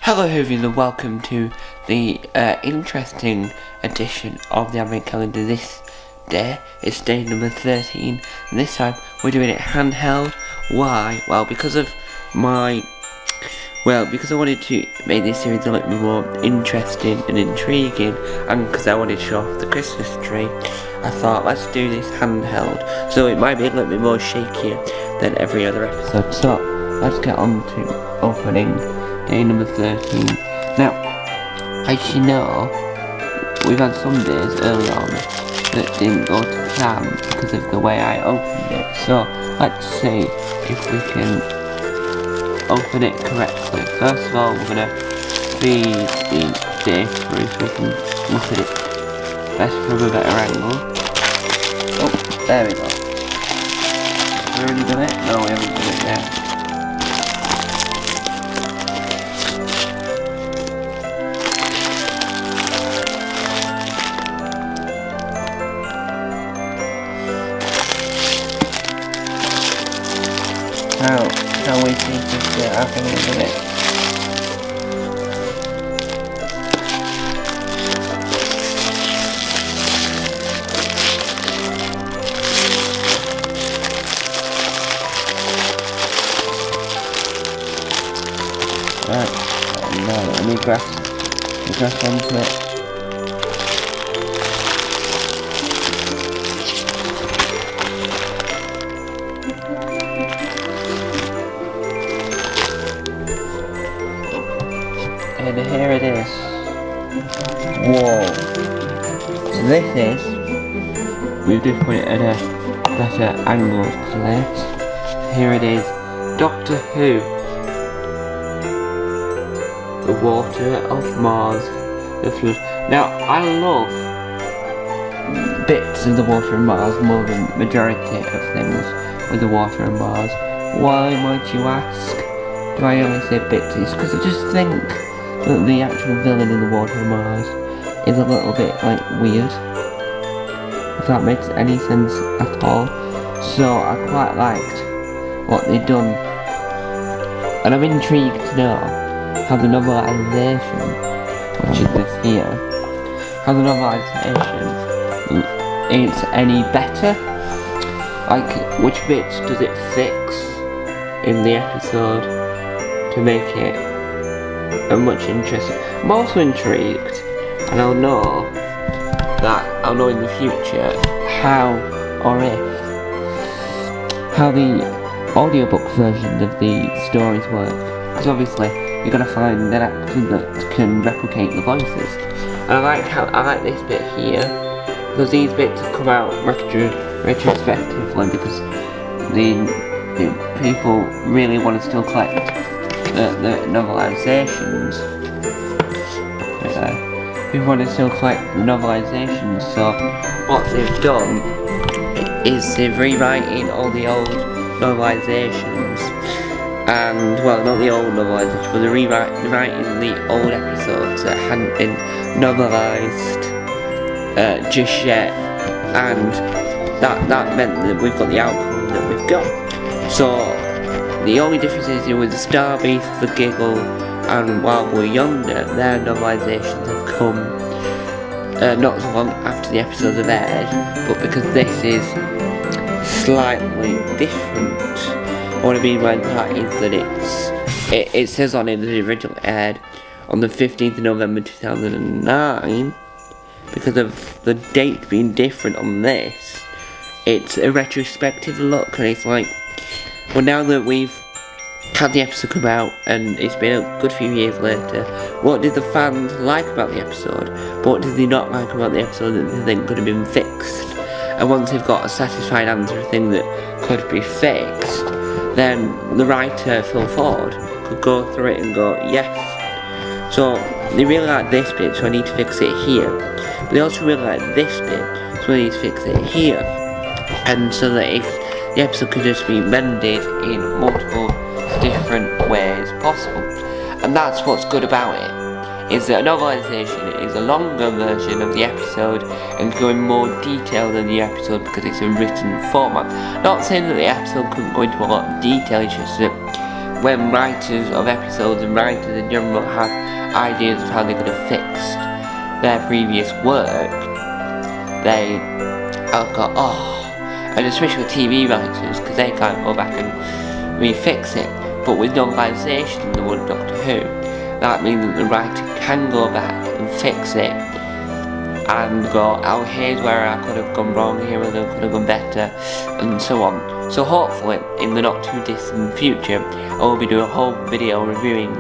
Hello Hovians and welcome to the interesting edition of the Advent Calendar this day. It's day number 13 and this time we're doing it handheld. Why? Well, because I wanted to make this series a little bit more interesting and intriguing, and because I wanted to show off the Christmas tree, I thought let's do this handheld, so it might be a little bit more shakier than every other episode. So let's get on to opening day number 13. Now, as you know, we've had some days early on that didn't go to plan because of the way I opened it. So let's see if we can open it correctly. First of all, we're going to feed the day through so we can look at it best from a better angle. Oh, there we go. Have we already done it? No, we haven't done it yet. How we see this happen in a minute. Right, now let me grasp onto it. And here it is. Whoa. So this is, we've just put it at a better angle to this. Here it is. Doctor Who. The water of Mars. The flood. Now, I love bits of the water of Mars more than the majority of things with the water of Mars. Why might you ask? Do I only say bits? It's because I just think that the actual villain in the water of Mars is a little bit weird, if that makes any sense at all. So I quite liked what they'd done, and I'm intrigued to know how the novelisation, which is this here, how the novelisation is any better. Which bits does it fix in the episode to make it much interesting. I'm also intrigued, and I'll know in the future how the audiobook version of the stories work, because obviously you're going to find an actor that can replicate the voices, and I like this bit here, because these bits have come out retrospectively, because the people really want to still collect the novelisations. People want to still collect the novelisations, so what they've done is they've rewritten all the old novelisations, and well, not the old novelisations, but they're rewriting the old episodes that hadn't been novelised just yet, and that meant that we've got the outcome that we've got. So the only difference is with the Star Beast, the Giggle, and While We're Yonder, their novelisations have come not so long after the episodes have aired, but because this is slightly different. What I mean by that is that it says on it that the original aired on the 15th of November 2009, because of the date being different on this, it's a retrospective look, and it's like, well, now that we've had the episode come out and it's been a good few years later, what did the fans like about the episode? What did they not like about the episode that they think could have been fixed? And once they've got a satisfied answer, a thing that could be fixed, then the writer, Phil Ford, could go through it and go, yes. So they really like this bit, so I need to fix it here. But they also really like this bit, so I need to fix it here. And so that if the episode could just be mended in multiple different ways possible. And that's what's good about it, is that a novelisation is a longer version of the episode and go in more detail than the episode because it's a written format. Not saying that the episode couldn't go into a lot of detail, it's just that when writers of episodes and writers in general have ideas of how they could have fixed their previous work, they go, and especially TV writers, because they can't go back and refix it. But with novelisation in the world of Doctor Who, that means that the writer can go back and fix it and go, oh, here's where I could have gone wrong, here I could have gone better, and so on. So hopefully, in the not too distant future, I will be doing a whole video reviewing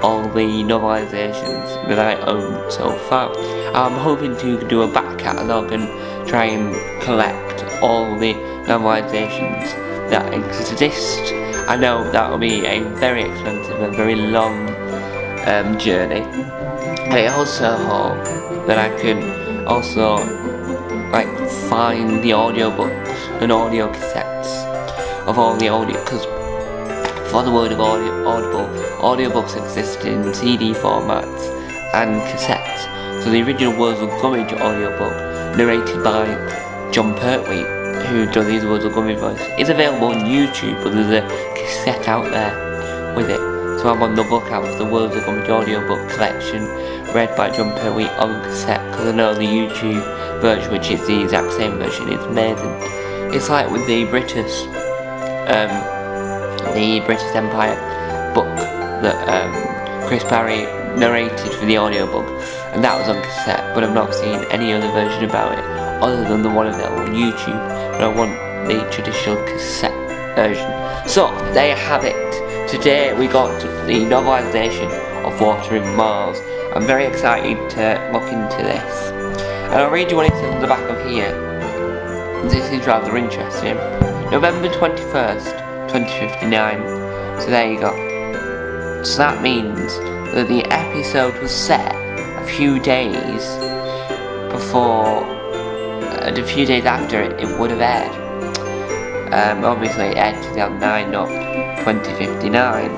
all the novelisations that I own so far. I'm hoping to do a back catalogue and try and collect all the novelisations that exist. I know that will be a very expensive and very long journey. I also hope that I can also find the audiobooks and audio cassettes of all the audio, because for the world of Audible, audiobooks exist in CD formats and cassettes. So the original Words of Gummidge audiobook, narrated by John Pertwee, who does his Words of Gummidge voice, is available on YouTube, but there's a cassette out there with it. So I'm on the lookout for the Words of Gummidge audiobook collection, read by John Pertwee on cassette, because I know the YouTube version, which is the exact same version, is amazing. It's like with the British Empire book that Chris Barry narrated for the audiobook, and that was on cassette, but I've not seen any other version about it other than the one available on YouTube, but I want the traditional cassette version. So there you have it. Today we got the novelisation of Water in Mars. I'm very excited to look into this, and I'll read you what it says on the back of here. This is rather interesting. November 21st, 2059. So there you go. So that means that the episode was set a few days before, a few days after it would have aired. Obviously it aired 2009, not 2059.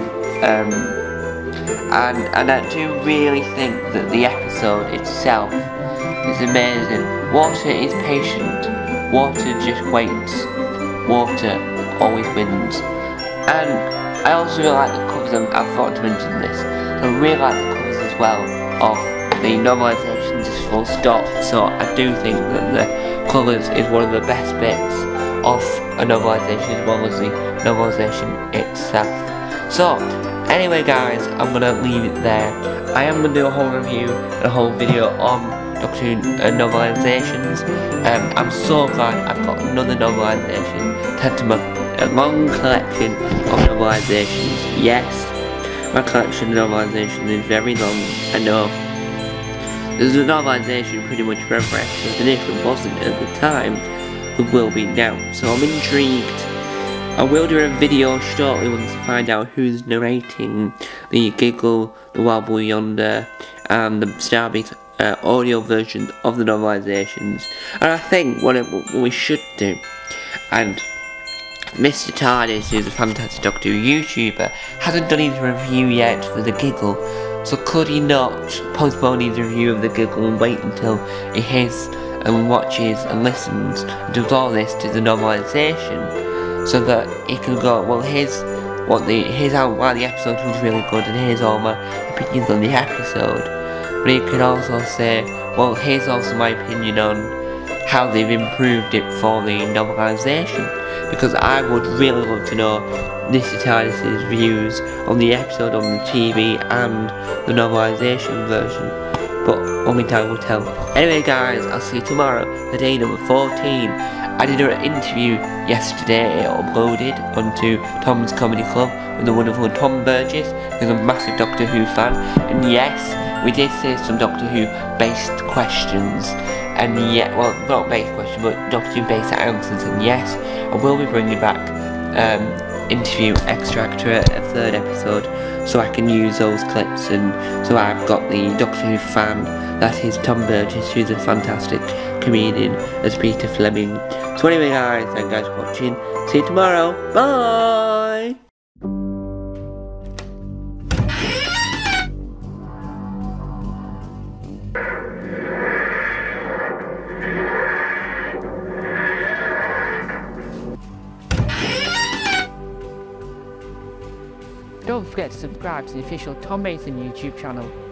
And I do really think that the episode itself is amazing. Water is patient. Water just waits. Water always wins. And I also really like the covers, I forgot to mention this, I really like the covers as well of the novelisations, just full stop. So I do think that the covers is one of the best bits of a novelisation, as well as the novelisation itself. So anyway guys, I'm going to leave it there. I am going to do a whole review and a whole video on Doctor Who novelisations. I'm so glad I've got another novelisation to add to my long collection of novelisations. Yes, my collection of novelisations is very long, I know. There's a novelisation pretty much for every episode, and if it wasn't at the time, it will be now. So I'm intrigued. I will do a video shortly once I find out who's narrating the Giggle, the Wobble Yonder, and the Starbit audio version of the novelisations. And I think what we should do, and Mr. TARDIS, who's a fantastic Doctor Who YouTuber, hasn't done his review yet for the Giggle, so could he not postpone his review of the Giggle and wait until he hears and watches and listens and does all this to the novelisation, so that he can go, well, here's why the episode was really good, and here's all my opinions on the episode. But he can also say, well, here's also my opinion on how they've improved it for the novelisation, because I would really love to know Mr. TARDIS's views on the episode on the TV and the novelisation version, but only time will tell. Anyway guys, I'll see you tomorrow for day number 14. I did an interview yesterday, uploaded onto Tom's Comedy Club with the wonderful Tom Burgess, who's a massive Doctor Who fan, and yes, we did say some Doctor Who based questions, and yeah, well, not based questions, but Doctor Who based answers, and yes, I will be bringing back interview extract to a third episode, so I can use those clips, and so I've got the Doctor Who fan, that is Tom Burgess, who's a fantastic comedian, as Peter Fleming. So anyway guys, thank you guys for watching, see you tomorrow, bye! Don't forget to subscribe to the official Tom Mason YouTube channel.